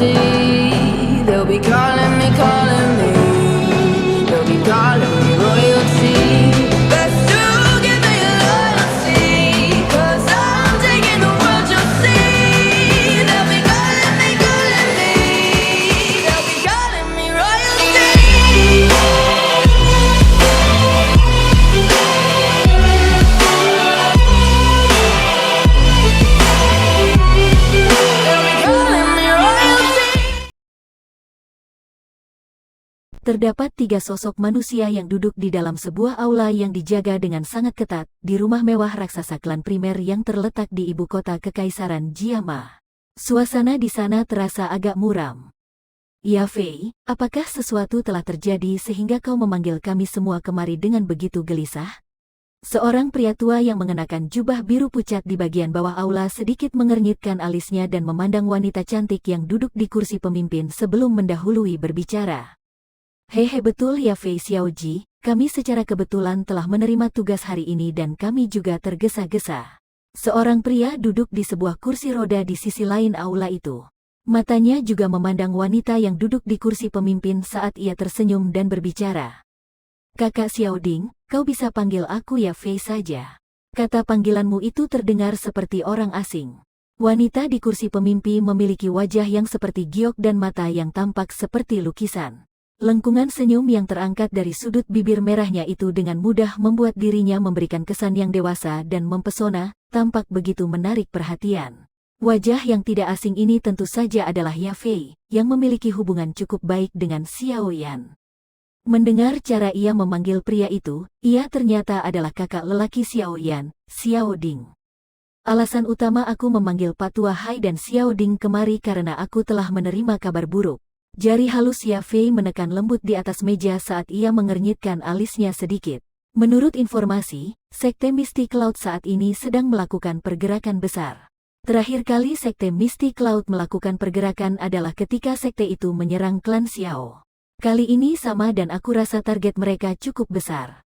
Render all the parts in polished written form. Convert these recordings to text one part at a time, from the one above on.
royalty. They'll be calling me, calling me. They'll be calling me royalty. Best to give me loyalty, 'cause I'm taking the world, you'll see. They'll be calling me, calling me. They'll be calling me royalty. Terdapat 3 sosok manusia yang duduk di dalam sebuah aula yang dijaga dengan sangat ketat di rumah mewah raksasa klan primer yang terletak di ibu kota Kekaisaran Jiama. Suasana di sana terasa agak muram. Ya Fei, apakah sesuatu telah terjadi sehingga kau memanggil kami semua kemari dengan begitu gelisah? Seorang pria tua yang mengenakan jubah biru pucat di bagian bawah aula sedikit mengernyitkan alisnya dan memandang wanita cantik yang duduk di kursi pemimpin sebelum mendahului berbicara. Hehe, betul ya Fei Xiaoji, kami secara kebetulan telah menerima tugas hari ini dan kami juga tergesa-gesa. Seorang pria duduk di sebuah kursi roda di sisi lain aula itu. Matanya juga memandang wanita yang duduk di kursi pemimpin saat ia tersenyum dan berbicara. Kakak Xiaoding, kau bisa panggil aku ya Fei saja. Kata panggilanmu itu terdengar seperti orang asing. Wanita di kursi pemimpin memiliki wajah yang seperti giok dan mata yang tampak seperti lukisan. Lengkungan senyum yang terangkat dari sudut bibir merahnya itu dengan mudah membuat dirinya memberikan kesan yang dewasa dan mempesona, tampak begitu menarik perhatian. Wajah yang tidak asing ini tentu saja adalah Ya Fei, yang memiliki hubungan cukup baik dengan Xiao Yan. Mendengar cara ia memanggil pria itu, ia ternyata adalah kakak lelaki Xiao Yan, Xiao Ding. Alasan utama aku memanggil Patua Hai dan Xiao Ding kemari karena aku telah menerima kabar buruk. Jari halus Ya Fei menekan lembut di atas meja saat ia mengernyitkan alisnya sedikit. Menurut informasi, Sekte Mystic Cloud saat ini sedang melakukan pergerakan besar. Terakhir kali Sekte Mystic Cloud melakukan pergerakan adalah ketika sekte itu menyerang klan Xiao. Kali ini sama dan aku rasa target mereka cukup besar.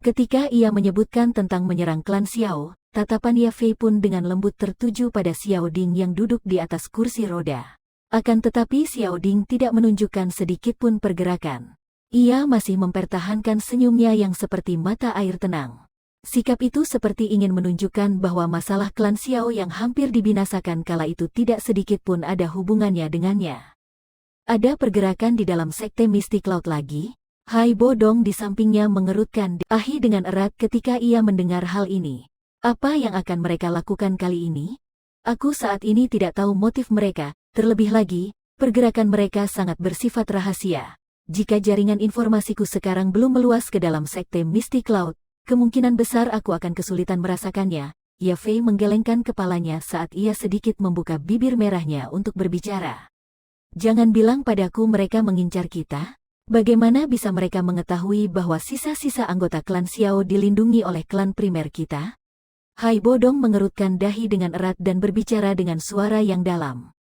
Ketika ia menyebutkan tentang menyerang klan Xiao, tatapan Ya Fei pun dengan lembut tertuju pada Xiao Ding yang duduk di atas kursi roda. Akan tetapi Xiao Ding tidak menunjukkan sedikit pun pergerakan. Ia masih mempertahankan senyumnya yang seperti mata air tenang. Sikap itu seperti ingin menunjukkan bahwa masalah klan Xiao yang hampir dibinasakan kala itu tidak sedikit pun ada hubungannya dengannya. Ada pergerakan di dalam Sekte Mystic Cloud lagi? Hai Bodong di sampingnya mengerutkan dahi dengan erat ketika ia mendengar hal ini. Apa yang akan mereka lakukan kali ini? Aku saat ini tidak tahu motif mereka. Terlebih lagi, pergerakan mereka sangat bersifat rahasia. Jika jaringan informasiku sekarang belum meluas ke dalam Sekte Mystic Cloud, kemungkinan besar aku akan kesulitan merasakannya. Ya Fei menggelengkan kepalanya saat ia sedikit membuka bibir merahnya untuk berbicara. Jangan bilang padaku mereka mengincar kita. Bagaimana bisa mereka mengetahui bahwa sisa-sisa anggota klan Xiao dilindungi oleh klan primer kita? Hai Bodong mengerutkan dahi dengan erat dan berbicara dengan suara yang dalam.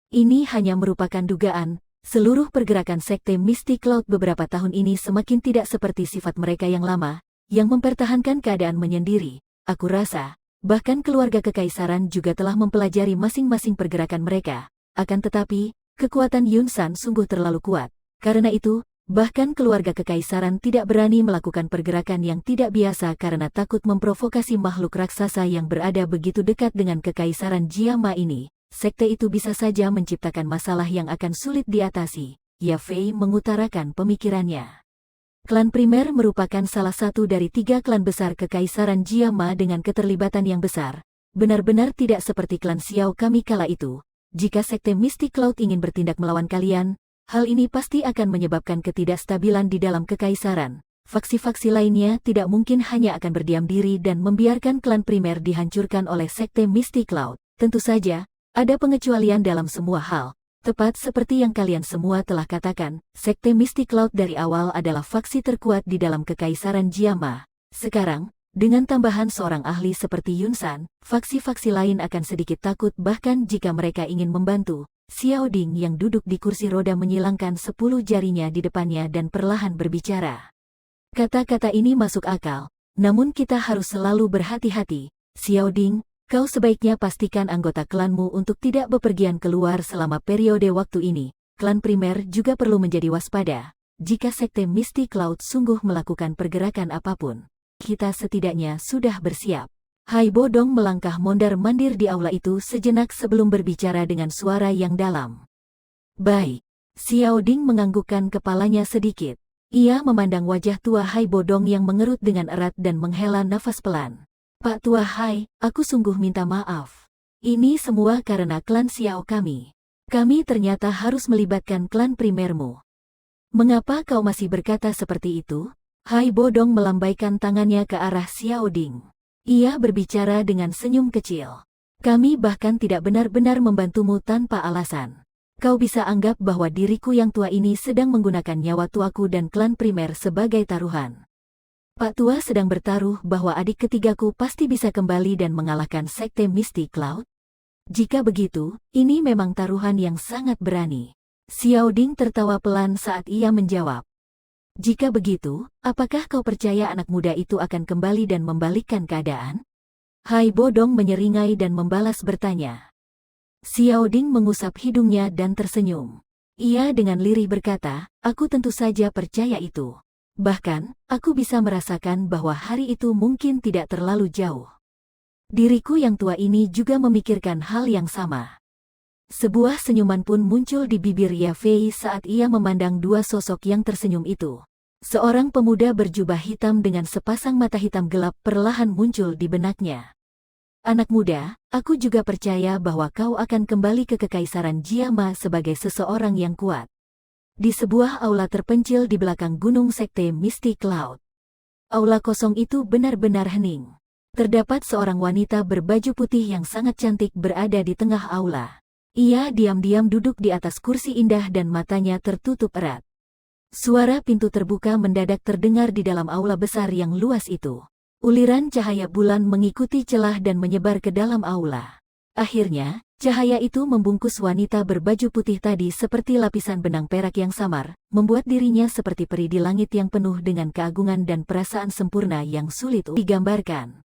Ini hanya merupakan dugaan, seluruh pergerakan Sekte Mystic Cloud beberapa tahun ini semakin tidak seperti sifat mereka yang lama, yang mempertahankan keadaan menyendiri. Aku rasa, bahkan keluarga kekaisaran juga telah mempelajari masing-masing pergerakan mereka. Akan tetapi, kekuatan Yun San sungguh terlalu kuat. Karena itu, bahkan keluarga kekaisaran tidak berani melakukan pergerakan yang tidak biasa karena takut memprovokasi makhluk raksasa yang berada begitu dekat dengan kekaisaran Jiama ini. Sekte itu bisa saja menciptakan masalah yang akan sulit diatasi. Ya Fei mengutarakan pemikirannya. Klan primer merupakan salah satu dari 3 klan besar Kekaisaran Jiama dengan keterlibatan yang besar. Benar-benar tidak seperti klan Xiao kami kala itu. Jika Sekte Mystic Cloud ingin bertindak melawan kalian, hal ini pasti akan menyebabkan ketidakstabilan di dalam kekaisaran. Faksi-faksi lainnya tidak mungkin hanya akan berdiam diri dan membiarkan klan primer dihancurkan oleh Sekte Mystic Cloud. Tentu saja, ada pengecualian dalam semua hal. Tepat seperti yang kalian semua telah katakan, Sekte Mystic Cloud dari awal adalah faksi terkuat di dalam Kekaisaran Jiama. Sekarang, dengan tambahan seorang ahli seperti Yun San, faksi-faksi lain akan sedikit takut bahkan jika mereka ingin membantu. Xiao Ding yang duduk di kursi roda menyilangkan 10 jarinya di depannya dan perlahan berbicara. Kata-kata ini masuk akal, namun kita harus selalu berhati-hati. Xiao Ding, Kau sebaiknya pastikan anggota klanmu untuk tidak bepergian keluar selama periode waktu ini. Klan primer juga perlu menjadi waspada. Jika sekte Misty Cloud sungguh melakukan pergerakan apapun, kita setidaknya sudah bersiap. Hai Bodong melangkah mondar-mandir di aula itu sejenak sebelum berbicara dengan suara yang dalam. Baik. Xiao Ding menganggukkan kepalanya sedikit. Ia memandang wajah tua Hai Bodong yang mengerut dengan erat dan menghela nafas pelan. Pak Tua Hai, aku sungguh minta maaf. Ini semua karena klan Xiao kami. Kami ternyata harus melibatkan klan primermu. Mengapa kau masih berkata seperti itu? Hai Bodong melambaikan tangannya ke arah Xiao Ding. Ia berbicara dengan senyum kecil. Kami bahkan tidak benar-benar membantumu tanpa alasan. Kau bisa anggap bahwa diriku yang tua ini sedang menggunakan nyawa tuaku dan klan primer sebagai taruhan. Pak Tua sedang bertaruh bahwa adik ketigaku pasti bisa kembali dan mengalahkan sekte Misty Cloud? Jika begitu, ini memang taruhan yang sangat berani. Xiao Ding tertawa pelan saat ia menjawab. Jika begitu, apakah kau percaya anak muda itu akan kembali dan membalikkan keadaan? Hai Bodong menyeringai dan membalas bertanya. Xiao Ding mengusap hidungnya dan tersenyum. Ia dengan lirih berkata, aku tentu saja percaya itu. Bahkan, aku bisa merasakan bahwa hari itu mungkin tidak terlalu jauh. Diriku yang tua ini juga memikirkan hal yang sama. Sebuah senyuman pun muncul di bibir Ye Fei saat ia memandang dua sosok yang tersenyum itu. Seorang pemuda berjubah hitam dengan sepasang mata hitam gelap perlahan muncul di benaknya. Anak muda, aku juga percaya bahwa kau akan kembali ke Kekaisaran Jiama sebagai seseorang yang kuat. Di sebuah aula terpencil di belakang gunung sekte Misty Cloud. Aula kosong itu benar-benar hening. Terdapat seorang wanita berbaju putih yang sangat cantik berada di tengah aula. Ia diam-diam duduk di atas kursi indah dan matanya tertutup erat. Suara pintu terbuka mendadak terdengar di dalam aula besar yang luas itu. Uliran cahaya bulan mengikuti celah dan menyebar ke dalam aula. Akhirnya, cahaya itu membungkus wanita berbaju putih tadi seperti lapisan benang perak yang samar, membuat dirinya seperti peri di langit yang penuh dengan keagungan dan perasaan sempurna yang sulit digambarkan.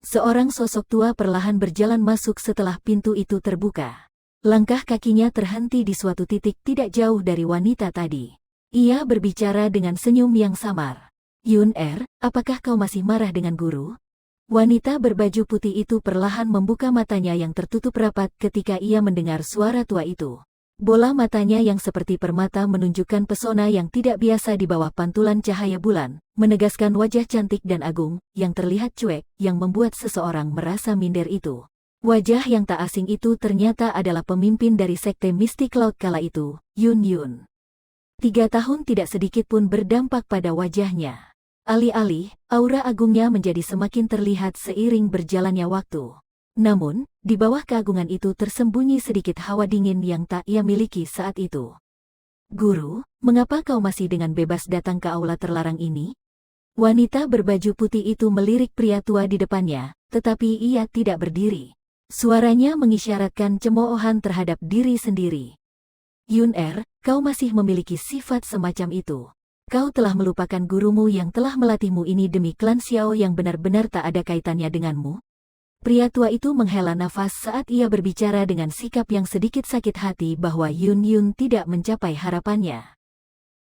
Seorang sosok tua perlahan berjalan masuk setelah pintu itu terbuka. Langkah kakinya terhenti di suatu titik tidak jauh dari wanita tadi. Ia berbicara dengan senyum yang samar. Yun apakah kau masih marah dengan guru? Wanita berbaju putih itu perlahan membuka matanya yang tertutup rapat ketika ia mendengar suara tua itu. Bola matanya yang seperti permata menunjukkan pesona yang tidak biasa di bawah pantulan cahaya bulan, menegaskan wajah cantik dan agung, yang terlihat cuek, yang membuat seseorang merasa minder itu. Wajah yang tak asing itu ternyata adalah pemimpin dari sekte Misty Cloud kala itu, Yun. 3 tahun tidak sedikit pun berdampak pada wajahnya. Alih-alih, aura agungnya menjadi semakin terlihat seiring berjalannya waktu. Namun, di bawah keagungan itu tersembunyi sedikit hawa dingin yang tak ia miliki saat itu. Guru, mengapa kau masih dengan bebas datang ke aula terlarang ini? Wanita berbaju putih itu melirik pria tua di depannya, tetapi ia tidak berdiri. Suaranya mengisyaratkan cemoohan terhadap diri sendiri. Yun kau masih memiliki sifat semacam itu. Kau telah melupakan gurumu yang telah melatihmu ini demi klan Xiao yang benar-benar tak ada kaitannya denganmu? Pria tua itu menghela nafas saat ia berbicara dengan sikap yang sedikit sakit hati bahwa Yun tidak mencapai harapannya.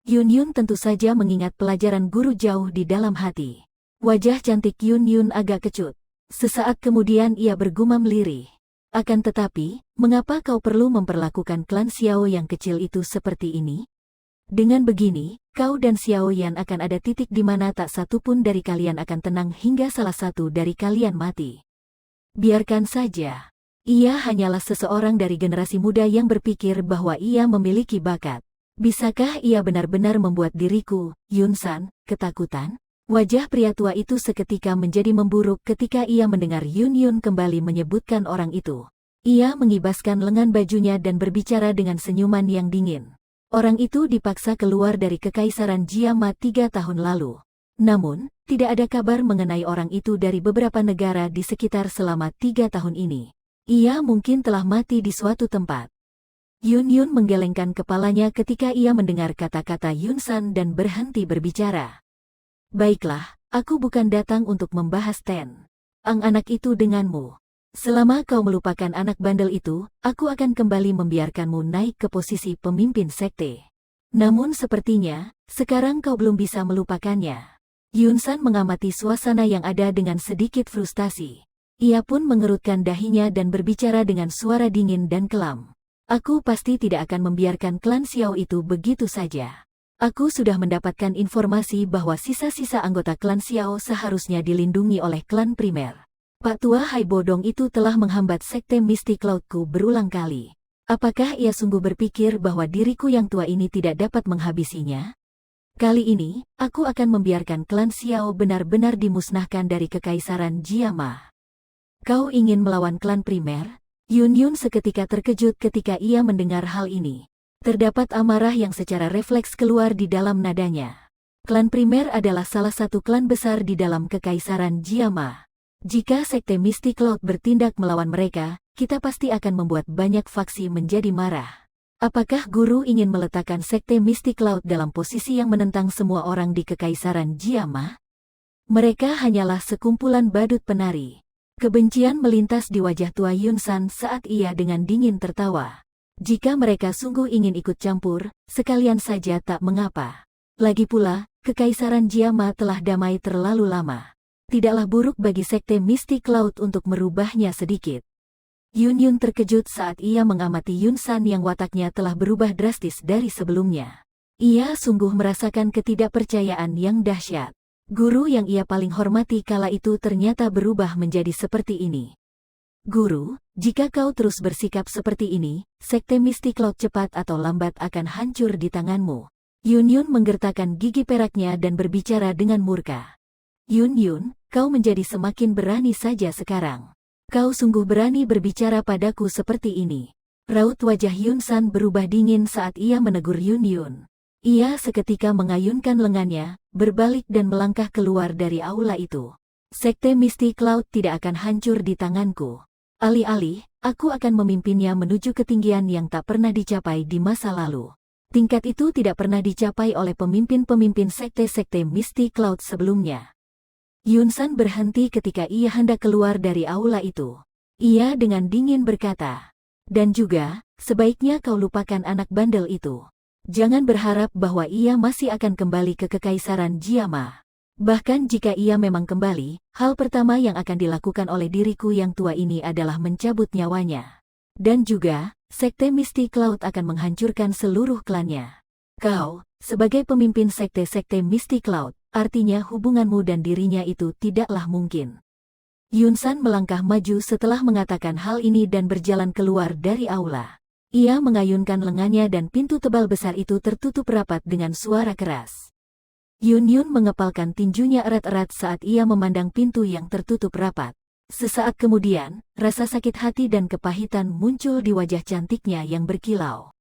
Yun tentu saja mengingat pelajaran guru jauh di dalam hati. Wajah cantik Yun agak kecut. Sesaat kemudian ia bergumam lirih. Akan tetapi, mengapa kau perlu memperlakukan klan Xiao yang kecil itu seperti ini? Dengan begini, kau dan Xiao Yan akan ada titik di mana tak satu pun dari kalian akan tenang hingga salah satu dari kalian mati. Biarkan saja. Ia hanyalah seseorang dari generasi muda yang berpikir bahwa ia memiliki bakat. Bisakah ia benar-benar membuat diriku, Yun-san, ketakutan? Wajah pria tua itu seketika menjadi memburuk ketika ia mendengar Yun kembali menyebutkan orang itu. Ia mengibaskan lengan bajunya dan berbicara dengan senyuman yang dingin. Orang itu dipaksa keluar dari Kekaisaran Jiama 3 tahun lalu. Namun, tidak ada kabar mengenai orang itu dari beberapa negara di sekitar selama 3 tahun ini. Ia mungkin telah mati di suatu tempat. Yun menggelengkan kepalanya ketika ia mendengar kata-kata Yun-san dan berhenti berbicara. Baiklah, aku bukan datang untuk membahas Ten Ang anak itu denganmu. Selama kau melupakan anak bandel itu, aku akan kembali membiarkanmu naik ke posisi pemimpin sekte. Namun sepertinya, sekarang kau belum bisa melupakannya. Yunsan mengamati suasana yang ada dengan sedikit frustasi. Ia pun mengerutkan dahinya dan berbicara dengan suara dingin dan kelam. Aku pasti tidak akan membiarkan klan Xiao itu begitu saja. Aku sudah mendapatkan informasi bahwa sisa-sisa anggota klan Xiao seharusnya dilindungi oleh klan primer. Pak Tua Hai Bodong itu telah menghambat sekte Mystic Cloud-ku berulang kali. Apakah ia sungguh berpikir bahwa diriku yang tua ini tidak dapat menghabisinya? Kali ini, aku akan membiarkan klan Xiao benar-benar dimusnahkan dari kekaisaran Jiama. Kau ingin melawan klan primer? Yun Yun seketika terkejut ketika ia mendengar hal ini. Terdapat amarah yang secara refleks keluar di dalam nadanya. Klan primer adalah salah satu klan besar di dalam kekaisaran Jiama. Jika sekte Mystic Cloud bertindak melawan mereka, kita pasti akan membuat banyak faksi menjadi marah. Apakah guru ingin meletakkan sekte Mystic Cloud dalam posisi yang menentang semua orang di kekaisaran Jiama? Mereka hanyalah sekumpulan badut penari. Kebencian melintas di wajah tua Yunsan saat ia dengan dingin tertawa. Jika mereka sungguh ingin ikut campur, sekalian saja tak mengapa. Lagi pula, kekaisaran Jiama telah damai terlalu lama. Tidaklah buruk bagi sekte Mystic Cloud untuk merubahnya sedikit. Yun Yun terkejut saat ia mengamati Yunsan yang wataknya telah berubah drastis dari sebelumnya. Ia sungguh merasakan ketidakpercayaan yang dahsyat. Guru yang ia paling hormati kala itu ternyata berubah menjadi seperti ini. Guru, jika kau terus bersikap seperti ini, sekte Mystic Cloud cepat atau lambat akan hancur di tanganmu. Yun Yun menggertakkan gigi peraknya dan berbicara dengan murka. Yun Yun, kau menjadi semakin berani saja sekarang. Kau sungguh berani berbicara padaku seperti ini. Raut wajah Yunsan berubah dingin saat ia menegur Yun Yun. Ia seketika mengayunkan lengannya, berbalik dan melangkah keluar dari aula itu. Sekte Mystic Cloud tidak akan hancur di tanganku. Alih-alih, aku akan memimpinnya menuju ketinggian yang tak pernah dicapai di masa lalu. Tingkat itu tidak pernah dicapai oleh pemimpin-pemimpin sekte-sekte Mystic Cloud sebelumnya. Yunsan berhenti ketika ia hendak keluar dari aula itu. Ia dengan dingin berkata, "Dan juga, sebaiknya kau lupakan anak bandel itu. Jangan berharap bahwa ia masih akan kembali ke kekaisaran Jiama. Bahkan jika ia memang kembali, hal pertama yang akan dilakukan oleh diriku yang tua ini adalah mencabut nyawanya. Dan juga, sekte Mystic Cloud akan menghancurkan seluruh klannya. Kau, sebagai pemimpin sekte-sekte Mystic Cloud, artinya hubunganmu dan dirinya itu tidaklah mungkin." Yunsan melangkah maju setelah mengatakan hal ini dan berjalan keluar dari aula. Ia mengayunkan lengannya dan pintu tebal besar itu tertutup rapat dengan suara keras. Yun Yun mengepalkan tinjunya erat-erat saat ia memandang pintu yang tertutup rapat. Sesaat kemudian, rasa sakit hati dan kepahitan muncul di wajah cantiknya yang berkilau.